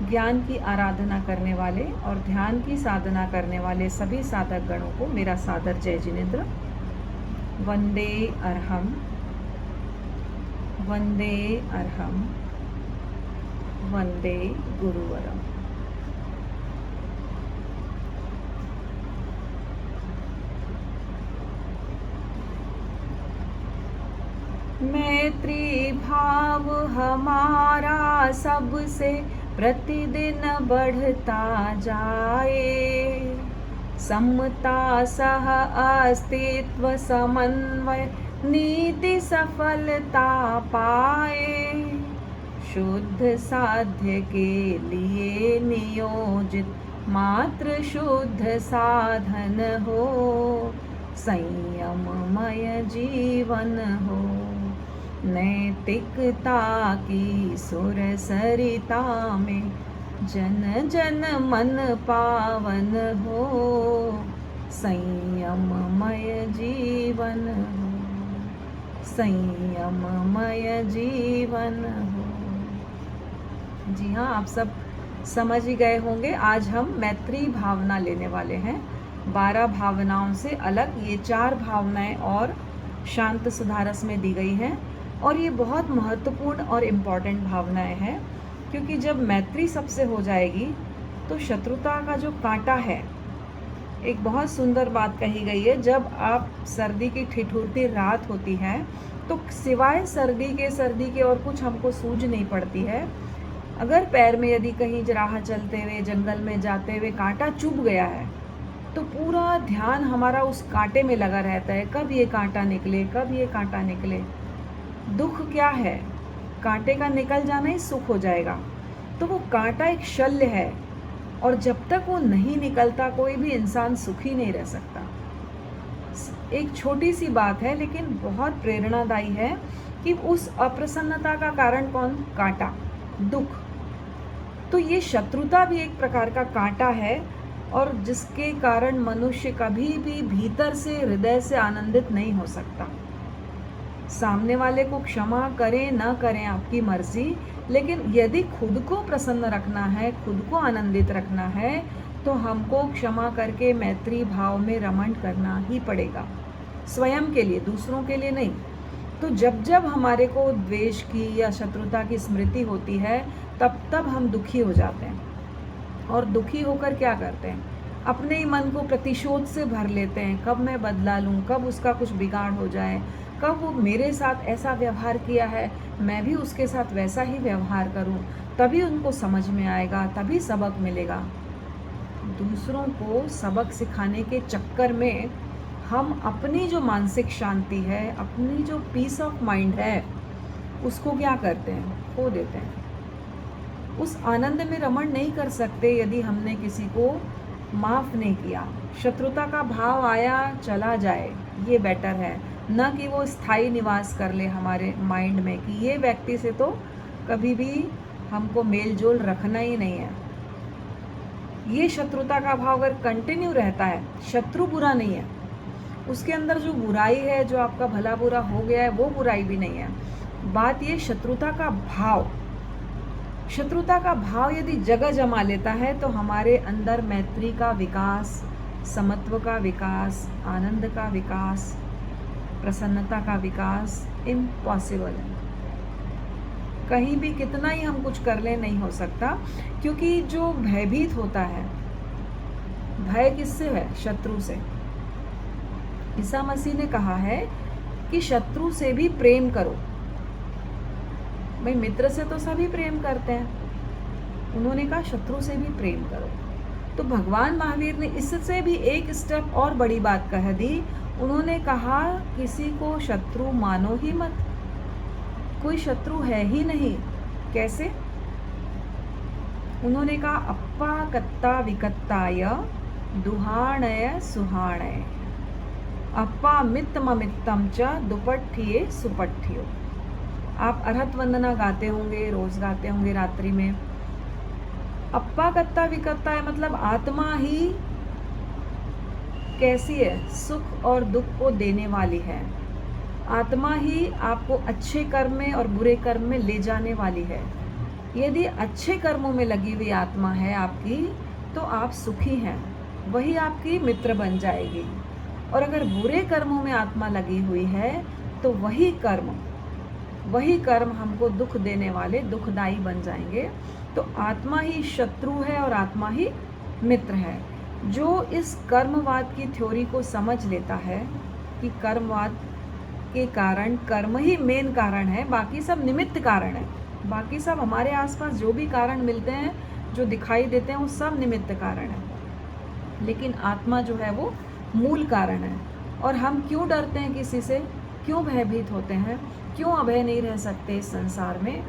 ज्ञान की आराधना करने वाले और ध्यान की साधना करने वाले सभी साधक गणों को मेरा सादर जय जिनेन्द्र। वंदे अर्हम, वंदे अर्हम, वंदे गुरुवरम। मैत्री भाव हमारा सबसे प्रतिदिन बढ़ता जाए, समता सह अस्तित्व समन्वय नीति सफलता पाए, शुद्ध साध्य के लिए नियोजित मात्र शुद्ध साधन हो, संयममय जीवन हो, नैतिकता की सुर सरिता में जन जन मन पावन हो, संयममय जीवन हो, संयममय जीवन हो। जी हाँ, आप सब समझ ही गए होंगे। आज हम मैत्री भावना लेने वाले हैं। 12 भावनाओं से अलग ये 4 भावनाएं और शांत सुधारस में दी गई हैं, और ये बहुत महत्वपूर्ण और इम्पॉर्टेंट भावनाएं हैं, क्योंकि जब मैत्री सबसे हो जाएगी तो शत्रुता का जो कांटा है, एक बहुत सुंदर बात कही गई है, जब आप सर्दी की ठिठुरती रात होती है तो सिवाय सर्दी के और कुछ हमको सूझ नहीं पड़ती है। अगर पैर में यदि कहीं राह चलते हुए जंगल में जाते हुए कांटा चुभ गया है तो पूरा ध्यान हमारा उस कांटे में लगा रहता है, कब ये कांटा निकले, कब ये कांटा निकले। दुख क्या है? कांटे का निकल जाना ही सुख हो जाएगा। तो वो कांटा एक शल्य है, और जब तक वो नहीं निकलता कोई भी इंसान सुखी नहीं रह सकता। एक छोटी सी बात है लेकिन बहुत प्रेरणादायी है कि उस अप्रसन्नता का कारण कौन? कांटा, दुख। तो ये शत्रुता भी एक प्रकार का कांटा है, और जिसके कारण मनुष्य कभी भी भीतर से हृदय से आनंदित नहीं हो सकता। सामने वाले को क्षमा करें ना करें आपकी मर्जी, लेकिन यदि खुद को प्रसन्न रखना है, खुद को आनंदित रखना है, तो हमको क्षमा करके मैत्री भाव में रमण करना ही पड़ेगा, स्वयं के लिए, दूसरों के लिए नहीं। तो जब जब हमारे को द्वेष की या शत्रुता की स्मृति होती है, तब तब हम दुखी हो जाते हैं, और दुखी होकर क्या करते हैं? अपने ही मन को प्रतिशोध से भर लेते हैं, कब मैं बदला लूँ, कब उसका कुछ बिगाड़ हो जाए, कब वो मेरे साथ ऐसा व्यवहार किया है मैं भी उसके साथ वैसा ही व्यवहार करूं, तभी उनको समझ में आएगा, तभी सबक मिलेगा। दूसरों को सबक सिखाने के चक्कर में हम अपनी जो मानसिक शांति है, अपनी जो पीस ऑफ माइंड है, उसको क्या करते हैं? खो देते हैं। उस आनंद में रमण नहीं कर सकते यदि हमने किसी को माफ़ नहीं किया। शत्रुता का भाव आया चला जाए, ये बेटर है, न कि वो स्थायी निवास कर ले हमारे माइंड में कि ये व्यक्ति से तो कभी भी हमको मेल जोल रखना ही नहीं है। ये शत्रुता का भाव अगर कंटिन्यू रहता है, शत्रु बुरा नहीं है, उसके अंदर जो बुराई है, जो आपका भला बुरा हो गया है, वो बुराई भी नहीं है। बात ये शत्रुता का भाव, शत्रुता का भाव यदि जगह जमा लेता है तो हमारे अंदर मैत्री का विकास, समत्व का विकास, आनंद का विकास, प्रसन्नता का विकास इम्पॉसिबल है। कहीं भी कितना ही हम कुछ कर लें नहीं हो सकता, क्योंकि जो भयभीत होता है, भय किससे है? शत्रु से। ईसा मसीह ने कहा है कि शत्रु से भी प्रेम करो। भाई मित्र से तो सभी प्रेम करते हैं, उन्होंने कहा शत्रु से भी प्रेम करो। तो भगवान महावीर ने इससे भी एक स्टेप और बड़ी बात कह दी। उन्होंने कहा किसी को शत्रु मानो ही मत, कोई शत्रु है ही नहीं। कैसे? उन्होंने कहा अप्पा कत्ता विकत्ताय दुहाणय सुहाणय, अप्पा मित्तममित्तम च दुपट्ठिये सुपट्ठियो। आप अर्हत वंदना गाते होंगे, रोज गाते होंगे रात्रि में। अप्पा कत्ता विकत्ता है मतलब आत्मा ही कैसी है? सुख और दुख को देने वाली है। आत्मा ही आपको अच्छे कर्म में और बुरे कर्म में ले जाने वाली है। यदि अच्छे कर्मों में लगी हुई आत्मा है आपकी, तो आप सुखी हैं, वही आपकी मित्र बन जाएगी। और अगर बुरे कर्मों में आत्मा लगी हुई है, तो वही कर्म हमको दुख देने वाले, दुखदाई बन जाएंगे। तो आत्मा ही शत्रु है और आत्मा ही मित्र है। जो इस कर्मवाद की थ्योरी को समझ लेता है कि कर्मवाद के कारण कर्म ही मेन कारण है, बाकी सब निमित्त कारण है, बाकी सब हमारे आसपास जो भी कारण मिलते हैं, जो दिखाई देते हैं, वो सब निमित्त कारण है, लेकिन आत्मा जो है वो मूल कारण है। और हम क्यों डरते हैं किसी से, क्यों भयभीत होते हैं, क्यों अभय नहीं रह सकते इस संसार में?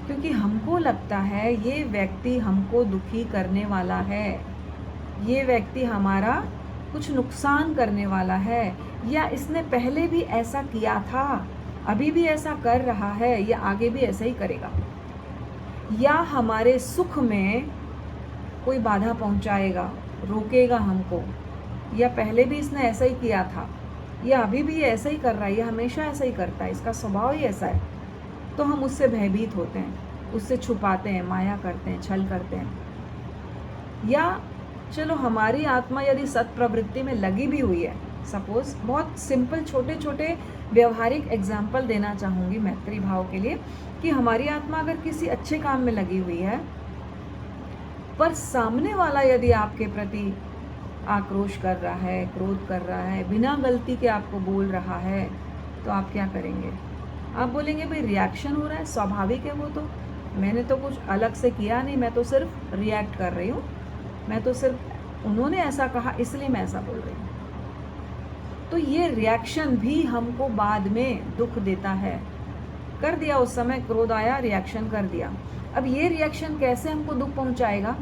क्योंकि हमको लगता है ये व्यक्ति हमको दुखी करने वाला है, ये व्यक्ति हमारा कुछ नुकसान करने वाला है, या इसने पहले भी ऐसा किया था, अभी भी ऐसा कर रहा है, या आगे भी ऐसा ही करेगा, या हमारे सुख में कोई बाधा पहुंचाएगा, रोकेगा हमको, या पहले भी इसने ऐसा ही किया था, या अभी भी ऐसा ही कर रहा है, या हमेशा ऐसा ही करता है, इसका स्वभाव ही ऐसा है। तो हम उससे भयभीत होते हैं, उससे छुपाते हैं, माया करते हैं, छल करते हैं। या चलो हमारी आत्मा यदि सत प्रवृत्ति में लगी भी हुई है, सपोज बहुत सिंपल छोटे छोटे व्यवहारिक एग्जाम्पल देना चाहूँगी मैत्री भाव के लिए, कि हमारी आत्मा अगर किसी अच्छे काम में लगी हुई है, पर सामने वाला यदि आपके प्रति आक्रोश कर रहा है, क्रोध कर रहा है, बिना गलती के आपको बोल रहा है, तो आप क्या करेंगे? आप बोलेंगे भाई रिएक्शन हो रहा है, स्वाभाविक है, वो तो मैंने तो कुछ अलग से किया नहीं, मैं तो सिर्फ रिएक्ट कर रही हूँ, मैं तो सिर्फ उन्होंने ऐसा कहा इसलिए मैं ऐसा बोल रही हूँ। तो ये रिएक्शन भी हमको बाद में दुख देता है। कर दिया, उस समय क्रोध आया, रिएक्शन कर दिया, अब ये रिएक्शन कैसे हमको दुख पहुंचाएगा?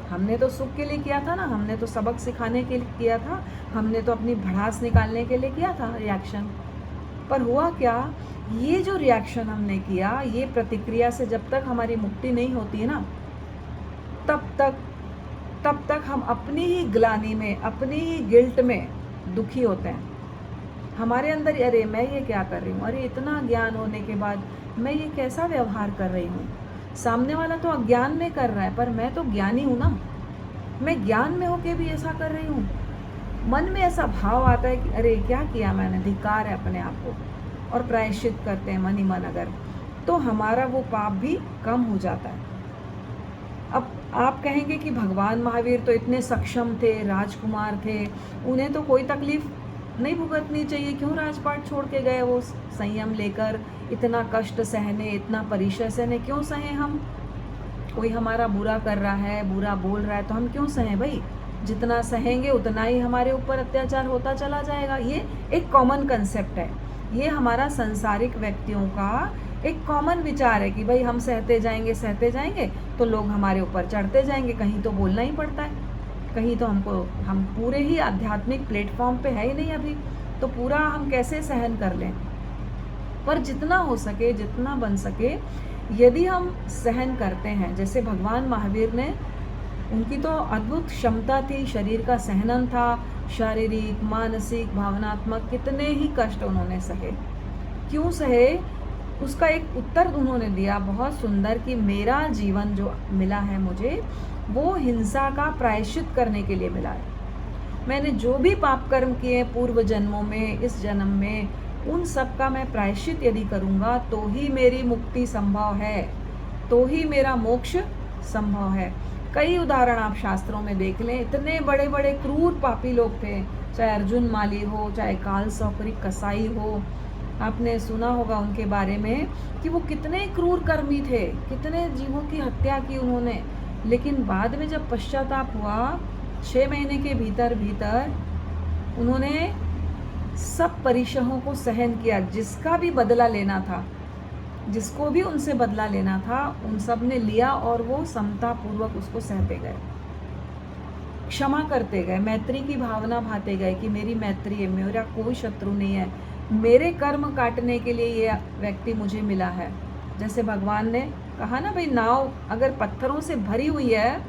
हमने तो सुख के लिए किया था ना, हमने तो सबक सिखाने के लिए किया था, हमने तो अपनी भड़ास निकालने के लिए किया था रिएक्शन। पर हुआ क्या, ये जो रिएक्शन हमने किया, ये प्रतिक्रिया से जब तक हमारी मुक्ति नहीं होती है ना, तब तक हम अपनी ही ग्लानि में, अपनी ही गिल्ट में दुखी होते हैं। हमारे अंदर अरे मैं ये क्या कर रही हूँ, अरे इतना ज्ञान होने के बाद मैं ये कैसा व्यवहार कर रही हूँ, सामने वाला तो अज्ञान में कर रहा है, पर मैं तो ज्ञानी हूँ ना, मैं ज्ञान में होके भी ऐसा कर रही हूँ। मन में ऐसा भाव आता है कि अरे क्या किया मैंने, धिक्कार है अपने आप को, और प्रायश्चित करते हैं मन ही मन अगर, तो हमारा वो पाप भी कम हो जाता है। अब आप कहेंगे कि भगवान महावीर तो इतने सक्षम थे, राजकुमार थे, उन्हें तो कोई तकलीफ नहीं भुगतनी चाहिए, क्यों राजपाट छोड़ के गए? वो संयम लेकर इतना कष्ट सहने, इतना परिचय सहने, क्यों सहे हम? कोई हमारा बुरा कर रहा है, बुरा बोल रहा है, तो हम क्यों सहें भाई? जितना सहेंगे उतना ही हमारे ऊपर अत्याचार होता चला जाएगा। ये एक कॉमन कंसेप्ट है, ये हमारा संसारिक व्यक्तियों का एक कॉमन विचार है कि भाई हम सहते जाएंगे तो लोग हमारे ऊपर चढ़ते जाएंगे, कहीं तो बोलना ही पड़ता है, कहीं तो हम पूरे ही आध्यात्मिक प्लेटफॉर्म पे है ही नहीं अभी, तो पूरा हम कैसे सहन कर लें? पर जितना हो सके, जितना बन सके, यदि हम सहन करते हैं, जैसे भगवान महावीर ने, उनकी तो अद्भुत क्षमता थी, शरीर का सहनन था, शारीरिक, मानसिक, भावनात्मक कितने ही कष्ट उन्होंने सहे। क्यों सहे? उसका एक उत्तर उन्होंने दिया बहुत सुंदर कि मेरा जीवन जो मिला है मुझे, वो हिंसा का प्रायश्चित करने के लिए मिला है। मैंने जो भी पाप कर्म किए पूर्व जन्मों में, इस जन्म में, उन सब का मैं प्रायश्चित यदि करूँगा तो ही मेरी मुक्ति संभव है, तो ही मेरा मोक्ष संभव है। कई उदाहरण आप शास्त्रों में देख लें, इतने बड़े बड़े क्रूर पापी लोग थे, चाहे अर्जुन माली हो, चाहे काल सौकरी कसाई हो, आपने सुना होगा उनके बारे में कि वो कितने क्रूर कर्मी थे, कितने जीवों की हत्या की उन्होंने। लेकिन बाद में जब पश्चाताप हुआ, 6 महीने के भीतर उन्होंने सब परिशहों को सहन किया, जिसका भी बदला लेना था, जिसको भी उनसे बदला लेना था, उन सब ने लिया, और वो समता पूर्वक उसको सहते गए, क्षमा करते गए, मैत्री की भावना भाते गए कि मेरी मैत्री है, मेरा कोई शत्रु नहीं है, मेरे कर्म काटने के लिए ये व्यक्ति मुझे मिला है। जैसे भगवान ने कहा ना भाई, नाव अगर पत्थरों से भरी हुई है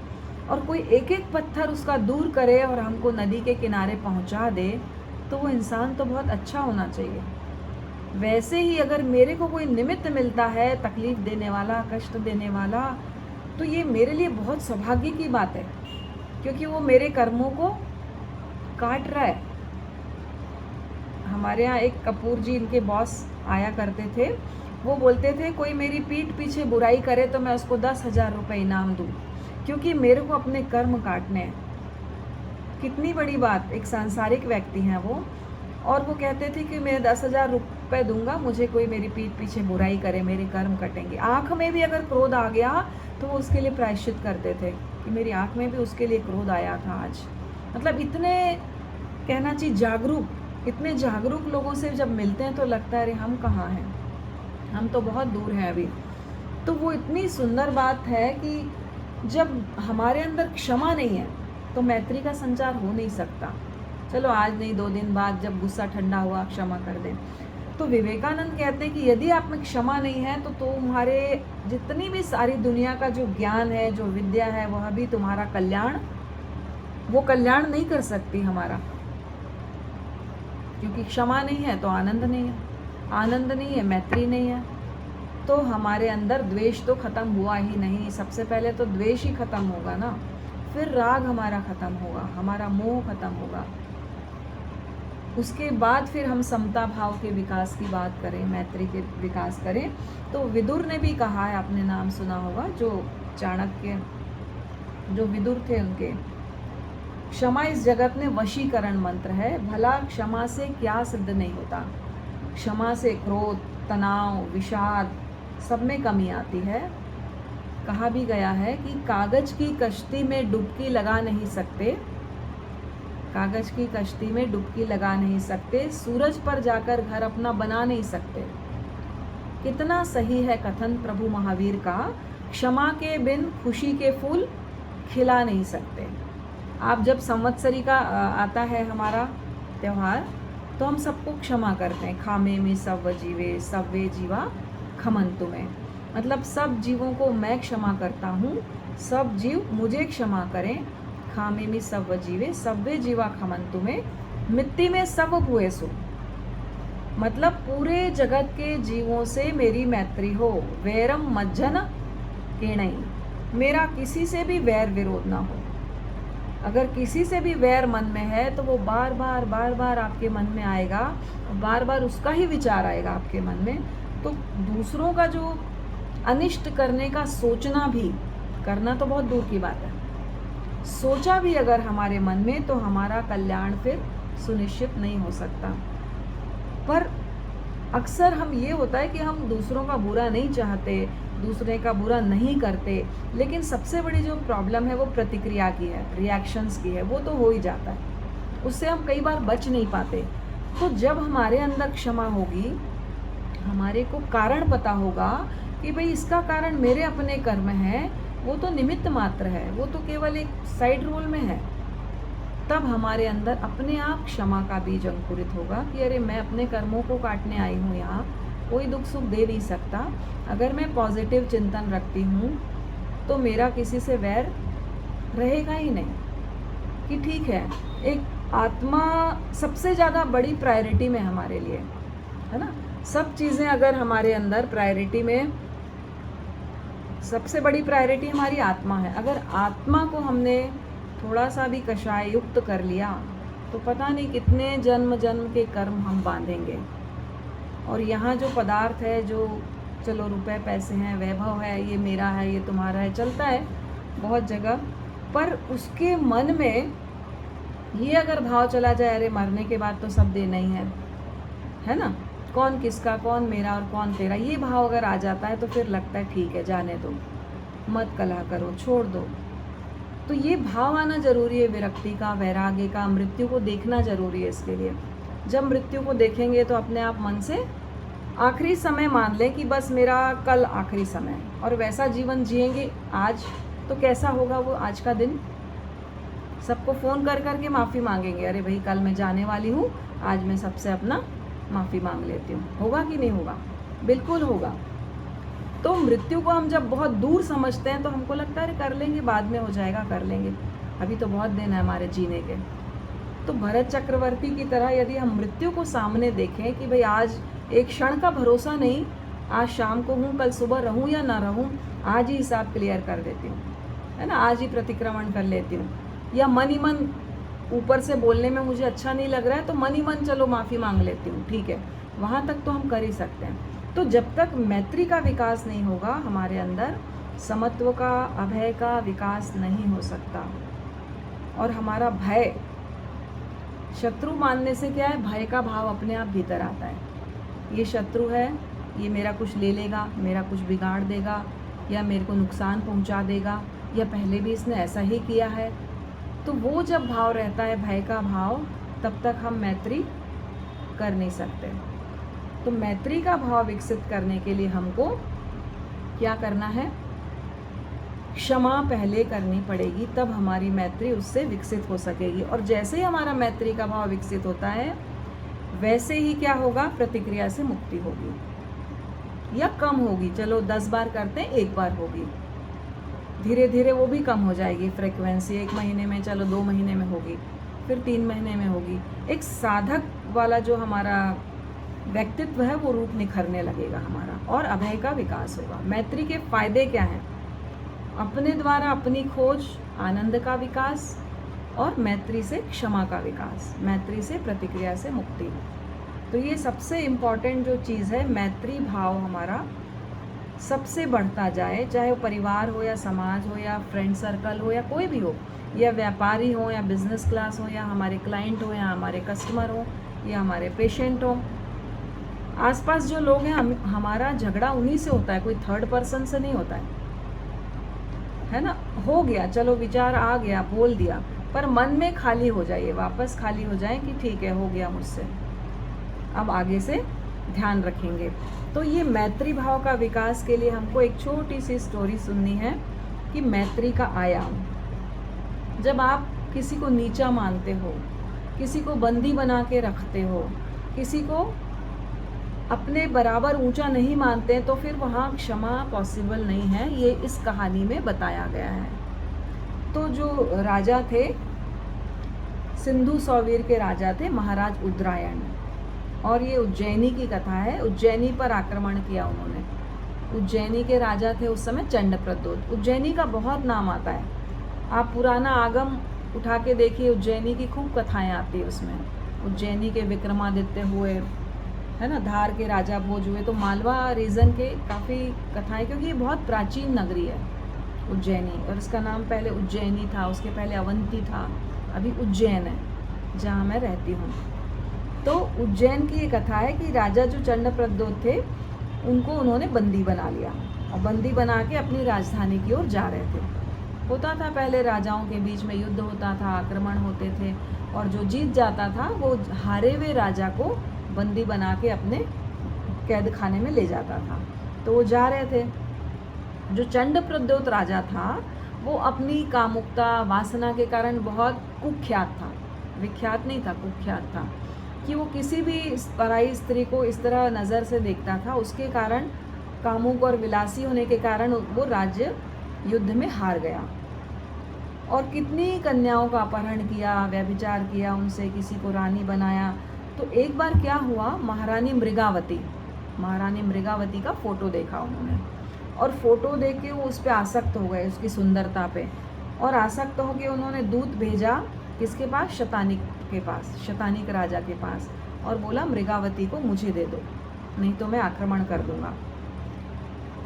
और कोई एक एक पत्थर उसका दूर करे और हमको नदी के किनारे पहुंचा दे, तो वो इंसान तो बहुत अच्छा होना चाहिए। वैसे ही अगर मेरे को कोई निमित्त मिलता है तकलीफ़ देने वाला, कष्ट देने वाला, तो ये मेरे लिए बहुत सौभाग्य की बात है, क्योंकि वो मेरे कर्मों को काट रहा है। हमारे यहाँ एक कपूर जी, इनके बॉस आया करते थे, वो बोलते थे कोई मेरी पीठ पीछे बुराई करे तो मैं उसको 10,000 रुपये इनाम दूँ, क्योंकि मेरे को अपने कर्म काटने हैं। कितनी बड़ी बात, एक सांसारिक व्यक्ति हैं वो, और वो कहते थे कि मैं 10,000 रुपये दूंगा, मुझे कोई मेरी पीठ पीछे बुराई करे, मेरे कर्म कटेंगे। आँख में भी अगर क्रोध आ गया तो वो उसके लिए प्रायश्चित करते थे कि मेरी आँख में भी उसके लिए क्रोध आया था आज। मतलब इतने, कहना चाहिए जागरूक, इतने जागरूक लोगों से जब मिलते हैं तो लगता है अरे हम कहाँ हैं, हम तो बहुत दूर हैं अभी। तो वो इतनी सुंदर बात है कि जब हमारे अंदर क्षमा नहीं है तो मैत्री का संचार हो नहीं सकता। चलो आज नहीं, 2 दिन बाद जब गुस्सा ठंडा हुआ क्षमा कर दें। तो विवेकानंद कहते हैं कि यदि आप में क्षमा नहीं है तो तुम्हारे जितनी भी सारी दुनिया का जो ज्ञान है, जो विद्या है, वह भी तुम्हारा कल्याण, वो कल्याण नहीं कर सकती हमारा, क्योंकि क्षमा नहीं है तो आनंद नहीं है, आनंद नहीं है मैत्री नहीं है, तो हमारे अंदर द्वेष तो खत्म हुआ ही नहीं। सबसे पहले तो द्वेष ही खत्म होगा ना, फिर राग हमारा खत्म होगा, हमारा मोह खत्म होगा, उसके बाद फिर हम समता भाव के विकास की बात करें, मैत्री के विकास करें। तो विदुर ने भी कहा है, आपने नाम सुना होगा, जो चाणक्य, जो विदुर थे, उनके क्षमा इस जगत में वशीकरण मंत्र है। भला क्षमा से क्या सिद्ध नहीं होता, क्षमा से क्रोध, तनाव, विषाद सब में कमी आती है। कहा भी गया है कि कागज की कश्ती में डुबकी लगा नहीं सकते, कागज की कश्ती में डुबकी लगा नहीं सकते, सूरज पर जाकर घर अपना बना नहीं सकते। कितना सही है कथन प्रभु महावीर का, क्षमा के बिन खुशी के फूल खिला नहीं सकते। आप जब संवत्सरी का आता है हमारा त्यौहार, तो हम सबको क्षमा करते हैं। खामे में सव्व जीवे सव्वे जीवा खमंतु में, मतलब सब जीवों को मैं क्षमा करता हूँ, सब जीव मुझे क्षमा करें। खामे में सव्व जीवे सव्वे जीवा खमंतु में, मिट्टी में सब भूएसु, मतलब पूरे जगत के जीवों से मेरी मैत्री हो। वैरम मज्जन केणई, मेरा किसी से भी वैर विरोध ना हो। अगर किसी से भी वैर मन में है तो वो बार बार आपके मन में आएगा, बार बार उसका ही विचार आएगा आपके मन में। तो दूसरों का जो अनिष्ट करने का सोचना भी, करना तो बहुत दूर की बात है, सोचा भी अगर हमारे मन में, तो हमारा कल्याण फिर सुनिश्चित नहीं हो सकता। पर अक्सर हम, ये होता है कि हम दूसरों का बुरा नहीं चाहते, दूसरे का बुरा नहीं करते, लेकिन सबसे बड़ी जो प्रॉब्लम है वो प्रतिक्रिया की है, रिएक्शंस की है। वो तो हो ही जाता है, उससे हम कई बार बच नहीं पाते। तो जब हमारे अंदर क्षमा होगी, हमारे को कारण पता होगा कि भाई इसका कारण मेरे अपने कर्म हैं, वो तो निमित्त मात्र है, वो तो केवल एक साइड रोल में है, तब हमारे अंदर अपने आप क्षमा का बीज अंकुरित होगा कि अरे मैं अपने कर्मों को काटने आई हूँ यहाँ, कोई दुख सुख दे नहीं सकता। अगर मैं पॉजिटिव चिंतन रखती हूँ तो मेरा किसी से वैर रहेगा ही नहीं। कि ठीक है, एक आत्मा सबसे ज़्यादा बड़ी प्रायोरिटी में हमारे लिए है ना। सब चीज़ें अगर हमारे अंदर प्रायोरिटी में, सबसे बड़ी प्रायोरिटी हमारी आत्मा है। अगर आत्मा को हमने थोड़ा सा भी कषाय युक्त कर लिया तो पता नहीं कितने जन्म जन्म के कर्म हम बांधेंगे। और यहाँ जो पदार्थ है, जो चलो रुपए पैसे हैं, वैभव है, ये मेरा है, ये तुम्हारा है, चलता है बहुत जगह, पर उसके मन में ये अगर भाव चला जाए अरे मरने के बाद तो सब देना ही है ना, कौन किसका, कौन मेरा और कौन तेरा, ये भाव अगर आ जाता है तो फिर लगता है ठीक है, जाने दो, मत कलह करो, छोड़ दो। तो ये भाव आना जरूरी है, विरक्ति का, वैराग्य का, मृत्यु को देखना जरूरी है इसके लिए। जब मृत्यु को देखेंगे तो अपने आप मन से आखिरी समय मान लें कि बस मेरा कल आखिरी समय है, और वैसा जीवन जिएंगे आज, तो कैसा होगा वो आज का दिन। सबको फ़ोन कर कर के माफ़ी मांगेंगे, अरे भाई कल मैं जाने वाली हूँ, आज मैं सबसे अपना माफ़ी मांग लेती हूँ। होगा कि नहीं होगा? बिल्कुल होगा। तो मृत्यु को हम जब बहुत दूर समझते हैं तो हमको लगता है अरे कर लेंगे, बाद में हो जाएगा, कर लेंगे, अभी तो बहुत दिन है हमारे जीने के। तो भरत चक्रवर्ती की तरह यदि हम मृत्यु को सामने देखें कि भाई आज एक क्षण का भरोसा नहीं, आज शाम को हूँ, कल सुबह रहूँ या ना रहूँ, आज ही हिसाब क्लियर कर देती हूँ, है ना, आज ही प्रतिक्रमण कर लेती हूँ। या मन ही मन ऊपर से बोलने में मुझे अच्छा नहीं लग रहा है तो मन ही मन चलो माफ़ी मांग लेती हूँ, ठीक है, वहाँ तक तो हम कर ही सकते हैं। तो जब तक मैत्री का विकास नहीं होगा हमारे अंदर, समत्व का, अभय का विकास नहीं हो सकता। और हमारा भय, शत्रु मानने से क्या है, भय का भाव अपने आप भीतर आता है। ये शत्रु है, ये मेरा कुछ ले लेगा, मेरा कुछ बिगाड़ देगा, या मेरे को नुकसान पहुंचा देगा, या पहले भी इसने ऐसा ही किया है। तो वो जब भाव रहता है, भय का भाव, तब तक हम मैत्री कर नहीं सकते। तो मैत्री का भाव विकसित करने के लिए हमको क्या करना है, क्षमा पहले करनी पड़ेगी, तब हमारी मैत्री उससे विकसित हो सकेगी। और जैसे ही हमारा मैत्री का भाव विकसित होता है, वैसे ही क्या होगा, प्रतिक्रिया से मुक्ति होगी या कम होगी। चलो 10 बार करते हैं, 1 बार होगी, धीरे धीरे वो भी कम हो जाएगी फ्रीक्वेंसी। 1 महीने में, चलो 2 महीने में होगी, फिर 3 महीने में होगी। एक साधक वाला जो हमारा व्यक्तित्व है वो रूप निखरने लगेगा हमारा, और अभय का विकास होगा। मैत्री के फायदे क्या हैं, अपने द्वारा अपनी खोज, आनंद का विकास, और मैत्री से क्षमा का विकास, मैत्री से प्रतिक्रिया से मुक्ति। तो ये सबसे इम्पॉर्टेंट जो चीज़ है, मैत्री भाव हमारा सबसे बढ़ता जाए, चाहे वो परिवार हो या समाज हो या फ्रेंड सर्कल हो या कोई भी हो, या व्यापारी हो या बिजनेस क्लास हो या हमारे क्लाइंट हो या हमारे कस्टमर हो या हमारे पेशेंट हो। आसपास जो लोग हैं, हमारा झगड़ा उन्हीं से होता है, कोई थर्ड पर्सन से नहीं होता है ना। हो गया, चलो विचार आ गया, बोल दिया, पर मन में खाली हो जाइए, वापस खाली हो जाए कि ठीक है, हो गया मुझसे, अब आगे से ध्यान रखेंगे। तो ये मैत्री भाव का विकास के लिए हमको एक छोटी सी स्टोरी सुननी है कि मैत्री का आयाम। जब आप किसी को नीचा मानते हो, किसी को बंदी बना के रखते हो, किसी को अपने बराबर ऊंचा नहीं मानते, तो फिर वहाँ क्षमा पॉसिबल नहीं है। ये इस कहानी में बताया गया है। तो जो राजा थे, सिंधु सौवीर के राजा थे महाराज उदरायण, और ये उज्जैनी की कथा है। उज्जैनी पर आक्रमण किया उन्होंने। उज्जैनी के राजा थे उस समय चंडप्रद्योत। उज्जैनी का बहुत नाम आता है, आप पुराना आगम उठा के देखिए, उज्जैनी की खूब कथाएं आती है उसमें। उज्जैनी के विक्रमादित्य हुए, है ना, धार के राजा भोज हुए। तो मालवा रीजन के काफ़ी कथाएं, क्योंकि ये बहुत प्राचीन नगरी है उज्जैनी, और इसका नाम पहले उज्जैनी था, उसके पहले अवंती था, अभी उज्जैन है जहाँ मैं रहती हूँ। तो उज्जैन की ये कथा है कि राजा जो चंडप्रद्योत थे, उनको उन्होंने बंदी बना लिया, और बंदी बना के अपनी राजधानी की ओर जा रहे थे। होता था पहले राजाओं के बीच में युद्ध होता था, आक्रमण होते थे, और जो जीत जाता था वो हारे हुए राजा को बंदी बना के अपने कैद खाने में ले जाता था। तो वो जा रहे थे। जो चंडप्रद्योत राजा था, वो अपनी कामुकता, वासना के कारण बहुत कुख्यात था, विख्यात नहीं था, कुख्यात था, कि वो किसी भी पराई स्त्री को इस तरह नज़र से देखता था। उसके कारण, कामुक और विलासी होने के कारण, वो राज्य युद्ध में हार गया, और कितनी कन्याओं का अपहरण किया, व्यभिचार किया उनसे, किसी को रानी बनाया। तो एक बार क्या हुआ, महारानी मृगावती का फोटो देखा उन्होंने, और फोटो देख के वो उस पर आसक्त हो गए, उसकी सुंदरता पे, और आसक्त होकर उन्होंने दूत भेजा किसके पास, शतानिक के पास, शतानिक राजा के पास, और बोला मृगावती को मुझे दे दो, नहीं तो मैं आक्रमण कर दूंगा।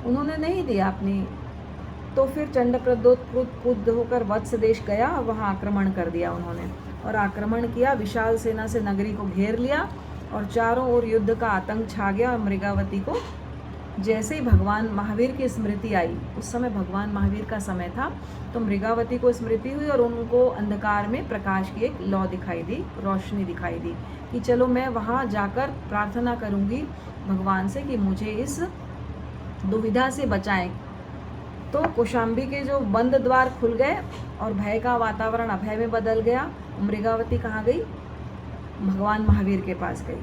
उन्होंने नहीं दिया अपनी। तो फिर चंडप्रद्योत क्रुद्ध होकर वत्स देश गया, और वहाँ आक्रमण कर दिया उन्होंने, और आक्रमण किया, विशाल सेना से नगरी को घेर लिया, और चारों ओर युद्ध का आतंक छा गया। और मृगावती को जैसे ही भगवान महावीर की स्मृति आई, उस समय भगवान महावीर का समय था, तो मृगावती को स्मृति हुई, और उनको अंधकार में प्रकाश की एक लौ दिखाई दी, रोशनी दिखाई दी, कि चलो मैं वहाँ जाकर प्रार्थना करूँगी भगवान से कि मुझे इस दुविधा से बचाएं। तो कौशाम्बी के जो बंद द्वार खुल गए, और भय का वातावरण अभय में बदल गया। मृगावती कहाँ गई, भगवान महावीर के पास गई,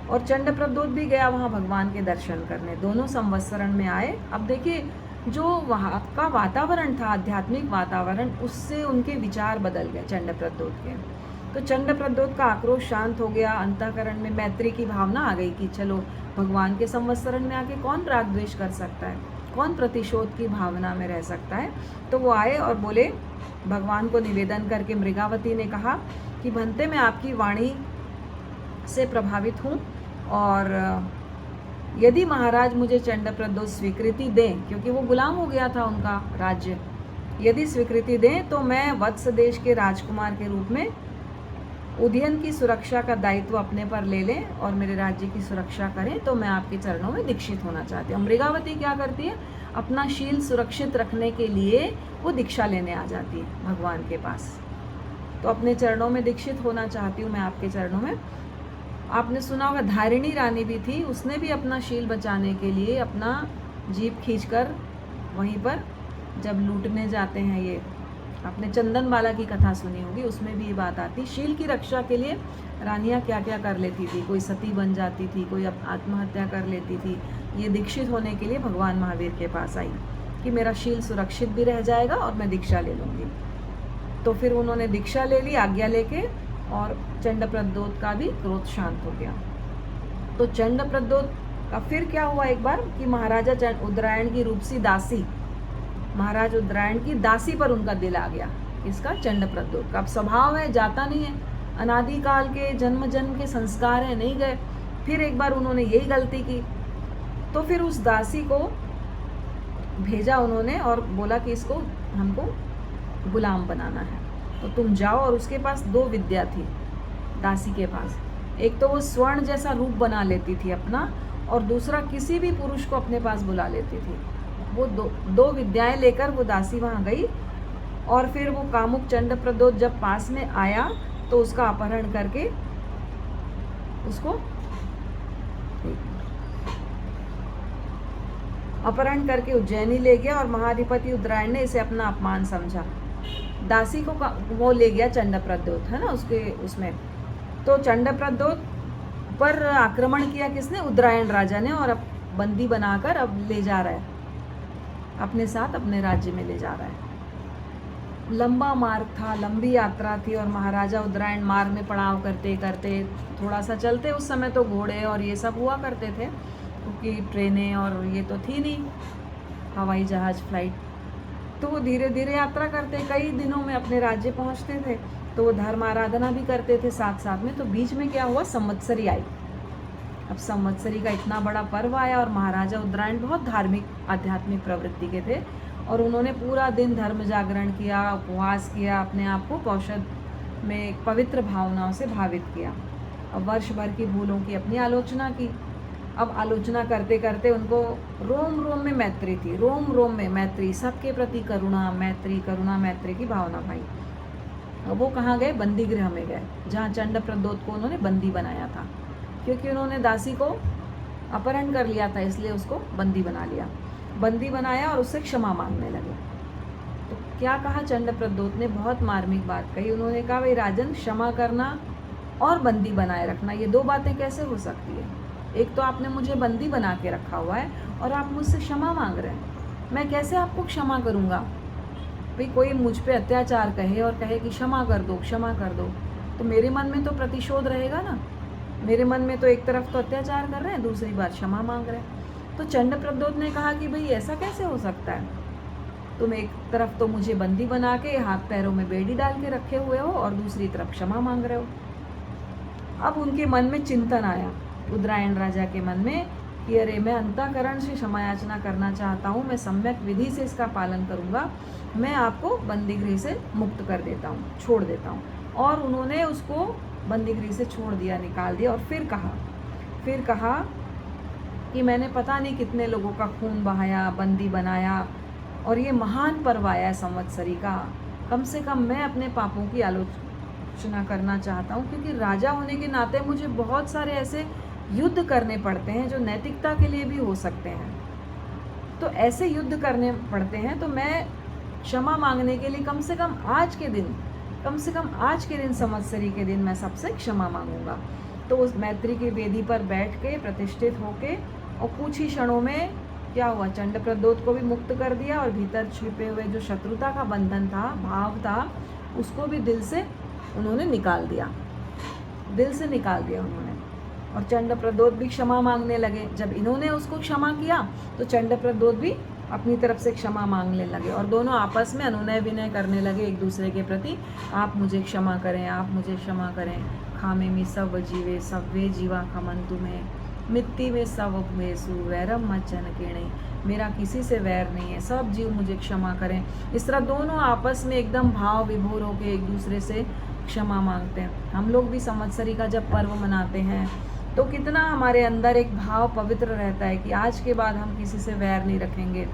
और चंडप्रद्योत भी गया वहाँ भगवान के दर्शन करने। दोनों संवत्सरण में आए। अब देखिए, जो वहाँ का वातावरण था, आध्यात्मिक वातावरण, उससे उनके विचार बदल गए चंडप्रद्योत के। तो चंड प्रद्योत का आक्रोश शांत हो गया, अंतःकरण में मैत्री की भावना आ गई कि चलो भगवान के संवत्सरण में आके कौन राग द्वेष कर सकता है, कौन प्रतिशोध की भावना में रह सकता है। तो वो आए और बोले, भगवान को निवेदन करके मृगावती ने कहा कि भंते मैं आपकी वाणी से प्रभावित हूँ, और यदि महाराज मुझे चंड प्रद्योत स्वीकृति दें, क्योंकि वो गुलाम हो गया था उनका राज्य, यदि स्वीकृति दें तो मैं वत्स देश के राजकुमार के रूप में उदयन की सुरक्षा का दायित्व अपने पर ले लें और मेरे राज्य की सुरक्षा करें, तो मैं आपके चरणों में दीक्षित होना चाहती हूँ। मृगावती क्या करती है, अपना शील सुरक्षित रखने के लिए वो दीक्षा लेने आ जाती है भगवान के पास। तो अपने चरणों में दीक्षित होना चाहती हूँ मैं आपके चरणों में। आपने सुना होगा धारिणी रानी भी थी, उसने भी अपना शील बचाने के लिए अपना जीप खींचकर वहीं पर जब लूटने जाते हैं, ये आपने चंदनबाला की कथा सुनी होगी, उसमें भी ये बात आती, शील की रक्षा के लिए रानियां क्या क्या कर लेती थी, कोई सती बन जाती थी, कोई आत्महत्या कर लेती थी। ये दीक्षित होने के लिए भगवान महावीर के पास आई कि मेरा शील सुरक्षित भी रह जाएगा और मैं दीक्षा ले लूँगी। तो फिर उन्होंने दीक्षा ले ली आज्ञा लेके, और चंड प्रद्योत का भी क्रोध शांत हो गया। तो चंड प्रद्योत का फिर क्या हुआ एक बार कि महाराजा उदरायण की रूपसी दासी, महाराज उदरायण की दासी पर उनका दिल आ गया, इसका चंड प्रद्योत का। अब स्वभाव है, जाता नहीं है, अनादिकाल के जन्म जन्म के संस्कार है, नहीं गए। फिर एक बार उन्होंने यही गलती की, तो फिर उस दासी को भेजा उन्होंने और बोला कि इसको हमको गुलाम बनाना है, तो तुम जाओ। और उसके पास दो विद्या थी दासी के पास, एक तो वो स्वर्ण जैसा रूप बना लेती थी अपना, और दूसरा किसी भी पुरुष को अपने पास बुला लेती थी। वो दो विद्याएं लेकर वो दासी वहाँ गई, और फिर वो कामुक चंड प्रद्योत जब पास में आया तो उसका अपहरण करके उज्जैनी ले गया, और महाधिपति उदरायण ने इसे अपना अपमान समझा। दासी को वो ले गया चंड प्रद्योत, है ना, उसमें तो चंड प्रद्योत पर आक्रमण किया किसने, उदरायण राजा ने, और अब बंदी बनाकर अब ले जा रहा है अपने साथ, अपने राज्य में ले जा रहा है। लंबा मार्ग था, लंबी यात्रा थी, और महाराजा उदरायण मार्ग में पड़ाव करते करते थोड़ा सा चलते। उस समय तो घोड़े और ये सब हुआ करते थे, क्योंकि ट्रेनें और ये तो थी नहीं, हवाई जहाज, फ्लाइट। तो वो धीरे धीरे यात्रा करते, कई दिनों में अपने राज्य पहुंचते थे। तो वो धर्म आराधना भी करते थे साथ साथ में। तो बीच में क्या हुआ, संवत्सरी आई। अब संवत्सरी का इतना बड़ा पर्व आया, और महाराजा उदरायण बहुत धार्मिक आध्यात्मिक प्रवृत्ति के थे, और उन्होंने पूरा दिन धर्म जागरण किया, उपवास किया, अपने आप को पौषध में पवित्र भावनाओं से भावित किया। अब वर्ष भर की भूलों की अपनी आलोचना की। अब आलोचना करते करते उनको रोम रोम में मैत्री थी, रोम रोम में मैत्री, सबके प्रति करुणा मैत्री की भावना भाई। अब वो कहाँ गए, बंदी गृह में गए, जहाँ चंड प्रद्योत को उन्होंने बंदी बनाया था, क्योंकि उन्होंने दासी को अपहरण कर लिया था, इसलिए उसको बंदी बनाया और उससे क्षमा मांगने लगे। तो क्या कहा चंड प्रद्योत ने, बहुत मार्मिक बात कही। उन्होंने कहा, भाई राजन, क्षमा करना और बंदी बनाए रखना, ये दो बातें कैसे हो सकती है? एक तो आपने मुझे बंदी बना के रखा हुआ है, और आप मुझसे क्षमा मांग रहे हैं। मैं कैसे आपको क्षमा करूँगा? भाई कोई मुझ पे अत्याचार कहे और कहे कि क्षमा कर दो, तो मेरे मन में तो प्रतिशोध रहेगा ना। मेरे मन में तो एक तरफ तो अत्याचार कर रहे हैं, दूसरी बार क्षमा मांग रहे हैं। तो चंड प्रद्योत ने कहा कि भाई ऐसा कैसे हो सकता है? तुम एक तरफ तो मुझे बंदी बना के हाथ पैरों में बेड़ी डाल के रखे हुए हो, और दूसरी तरफ क्षमा मांग रहे हो। अब उनके मन में चिंतन आया, उदरायण राजा के मन में, कि अरे मैं अंतःकरण से क्षमा याचना करना चाहता हूँ, मैं सम्यक विधि से इसका पालन करूँगा, मैं आपको बंदीगृह से मुक्त कर देता हूँ, छोड़ देता हूँ। और उन्होंने उसको बंदीगृह से छोड़ दिया, निकाल दिया। और फिर कहा कि मैंने पता नहीं कितने लोगों का खून बहाया, बंदी बनाया, और ये महान पर्व आया है संवत्सरी का, कम से कम मैं अपने पापों की आलोचना करना चाहता हूँ, क्योंकि राजा होने के नाते मुझे बहुत सारे ऐसे युद्ध करने पड़ते हैं जो नैतिकता के लिए भी हो सकते हैं। तो ऐसे युद्ध करने पड़ते हैं, तो मैं क्षमा मांगने के लिए कम से कम आज के दिन संवत्सरी के दिन मैं सबसे क्षमा मांगूंगा। तो उस मैत्री की वेदी पर बैठ के प्रतिष्ठित होके, और कुछ ही क्षणों में क्या हुआ, चंड प्रद्योत को भी मुक्त कर दिया, और भीतर छिपे हुए जो शत्रुता का बंधन था, भाव था, उसको भी दिल से उन्होंने निकाल दिया, दिल से निकाल दिया उन्होंने। और चंडप्रद्योत भी क्षमा मांगने लगे। जब इन्होंने उसको क्षमा किया तो चंडप्रद्योत भी अपनी तरफ से क्षमा मांगने लगे और दोनों आपस में अनुनय विनय करने लगे एक दूसरे के प्रति। आप मुझे क्षमा करें, आप मुझे क्षमा करें। खामे में सब जीवे सव्वे जीवा खमंतु में, मिट्टी में सब भेसु वैरम मज्जन केणे। मेरा किसी से वैर नहीं है, सब जीव मुझे क्षमा करें। इस तरह दोनों आपस में एकदम भाव विभोर होकर एक दूसरे से क्षमा मांगते हैं। हम लोग भी संवत्सरी का जब पर्व मनाते हैं तो कितना हमारे अंदर एक भाव पवित्र रहता है कि आज के बाद हम किसी से वैर नहीं रखेंगे।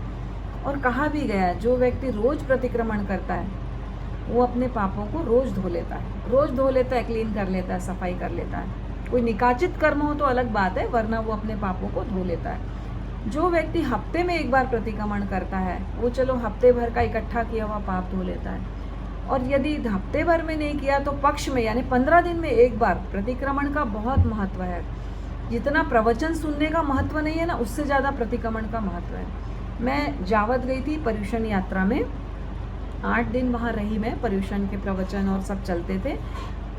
और कहा भी गया है, जो व्यक्ति रोज प्रतिक्रमण करता है वो अपने पापों को रोज धो लेता है, रोज धो लेता है, क्लीन कर लेता है, सफाई कर लेता है। कोई निकाचित कर्म हो तो अलग बात है, वरना वो अपने पापों को धो लेता है। जो व्यक्ति हफ्ते में एक बार प्रतिक्रमण करता है वो चलो हफ्ते भर का इकट्ठा किया हुआ पाप धो लेता है। और यदि हफ्ते भर में नहीं किया तो पक्ष में यानी 15 दिन में एक बार प्रतिक्रमण का बहुत महत्व है। जितना प्रवचन सुनने का महत्व नहीं है ना, उससे ज़्यादा प्रतिक्रमण का महत्व है। मैं जावत गई थी पर्युषण यात्रा में, 8 दिन वहाँ रही मैं। पर्युषण के प्रवचन और सब चलते थे,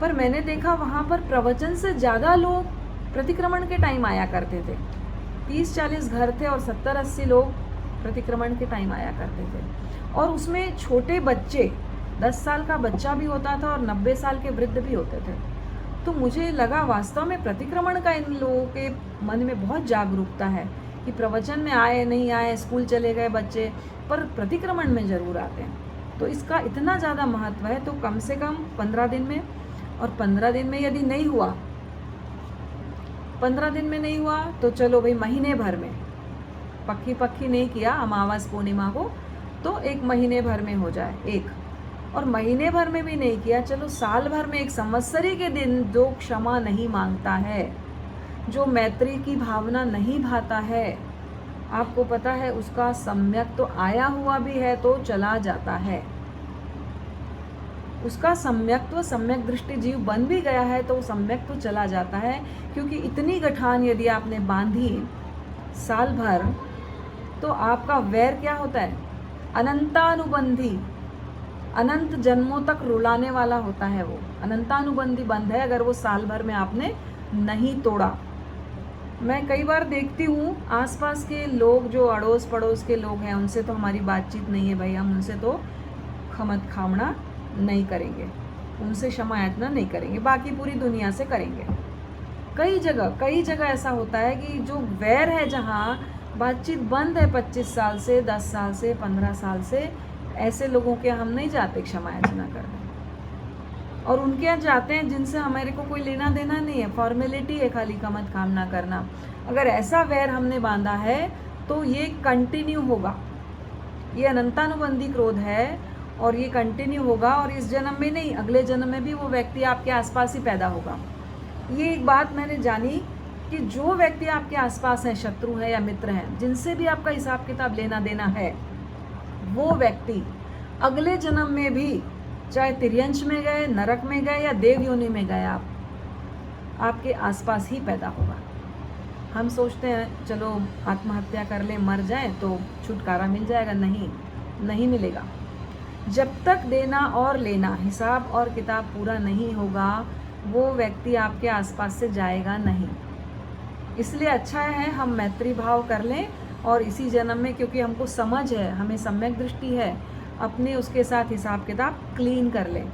पर मैंने देखा वहाँ पर प्रवचन से ज़्यादा लोग प्रतिक्रमण के टाइम आया करते थे। 30-40 घर थे और 70-80 लोग प्रतिक्रमण के टाइम आया करते थे। और उसमें छोटे बच्चे, 10 साल का बच्चा भी होता था और 90 साल के वृद्ध भी होते थे। तो मुझे लगा वास्तव में प्रतिक्रमण का इन लोगों के मन में बहुत जागरूकता है कि प्रवचन में आए नहीं आए, स्कूल चले गए बच्चे, पर प्रतिक्रमण में ज़रूर आते हैं। तो इसका इतना ज़्यादा महत्व है। तो कम से कम 15 दिन में, और 15 दिन में यदि नहीं हुआ, 15 दिन में नहीं हुआ तो चलो भाई महीने भर में, पक्की नहीं किया अमावस पूर्णिमा को तो 1 महीने भर में हो जाए एक, और महीने भर में भी नहीं किया चलो साल भर में एक संवत्सरी के दिन जो क्षमा नहीं मांगता है, जो मैत्री की भावना नहीं भाता है, आपको पता है उसका सम्यक तो आया हुआ भी है तो चला जाता है। उसका सम्यक्त्व, सम्यक दृष्टि जीव बन भी गया है तो सम्यक तो चला जाता है। क्योंकि इतनी गठान यदि आपने बांधी साल भर तो आपका वैर क्या होता है, अनंतानुबंधी, अनंत जन्मों तक रुलाने वाला होता है। वो अनंतानुबंधी बंध है अगर वो साल भर में आपने नहीं तोड़ा। मैं कई बार देखती हूँ आसपास के लोग, जो अड़ोस पड़ोस के लोग हैं, उनसे तो हमारी बातचीत नहीं है भाई, हम उनसे तो खमत खामना नहीं करेंगे, उनसे क्षमा याचना नहीं करेंगे, बाकी पूरी दुनिया से करेंगे। कई जगह ऐसा होता है कि जो वैर है, जहाँ बातचीत बंद है 25 साल से, 10 साल से, 15 साल से, ऐसे लोगों के हम नहीं जाते क्षमा याचना करने। और उनके यहाँ जाते हैं जिनसे हमारे को कोई लेना देना नहीं है, फॉर्मेलिटी है खाली खमत कामना करना। अगर ऐसा वैर हमने बांधा है तो ये कंटिन्यू होगा, ये अनंतानुबंधी क्रोध है और ये कंटिन्यू होगा। और इस जन्म में नहीं, अगले जन्म में भी वो व्यक्ति आपके आसपास ही पैदा होगा। ये एक बात मैंने जानी कि जो व्यक्ति आपके आसपास हैं, शत्रु है या मित्र हैं, जिनसे भी आपका हिसाब किताब लेना देना है, वो व्यक्ति अगले जन्म में भी, चाहे तिर्यंश में गए, नरक में गए या देव योनि में गए, आपके आसपास ही पैदा होगा। हम सोचते हैं चलो आत्महत्या कर ले, मर जाए तो छुटकारा मिल जाएगा, नहीं मिलेगा। जब तक देना और लेना, हिसाब और किताब पूरा नहीं होगा, वो व्यक्ति आपके आसपास से जाएगा नहीं। इसलिए अच्छा है हम मैत्री भाव कर लें और इसी जन्म में, क्योंकि हमको समझ है, हमें सम्यक दृष्टि है, अपने उसके साथ हिसाब किताब क्लीन कर लें,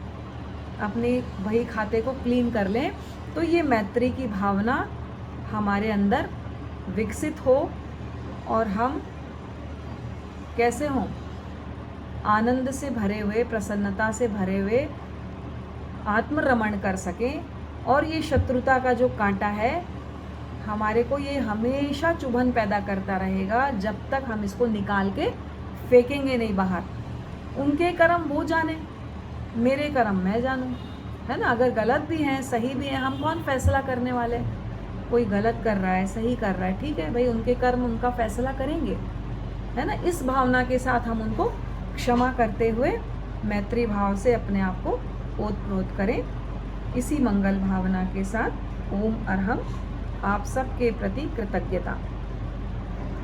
अपने बही खाते को क्लीन कर लें, तो ये मैत्री की भावना हमारे अंदर विकसित हो और हम कैसे हों, आनंद से भरे हुए, प्रसन्नता से भरे हुए आत्मरमण कर सकें। और ये शत्रुता का जो कांटा है हमारे को, ये हमेशा चुभन पैदा करता रहेगा जब तक हम इसको निकाल के फेंकेंगे नहीं बाहर। उनके कर्म वो जाने, मेरे कर्म मैं जानूं, है ना। अगर गलत भी हैं, सही भी हैं, हम कौन फैसला करने वाले। कोई गलत कर रहा है, सही कर रहा है, ठीक है भाई, उनके कर्म उनका फैसला करेंगे, है ना। इस भावना के साथ हम उनको क्षमा करते हुए मैत्री भाव से अपने आप को ओतप्रोत करें। इसी मंगल भावना के साथ ओम अरहम आप सबके प्रति कृतज्ञता।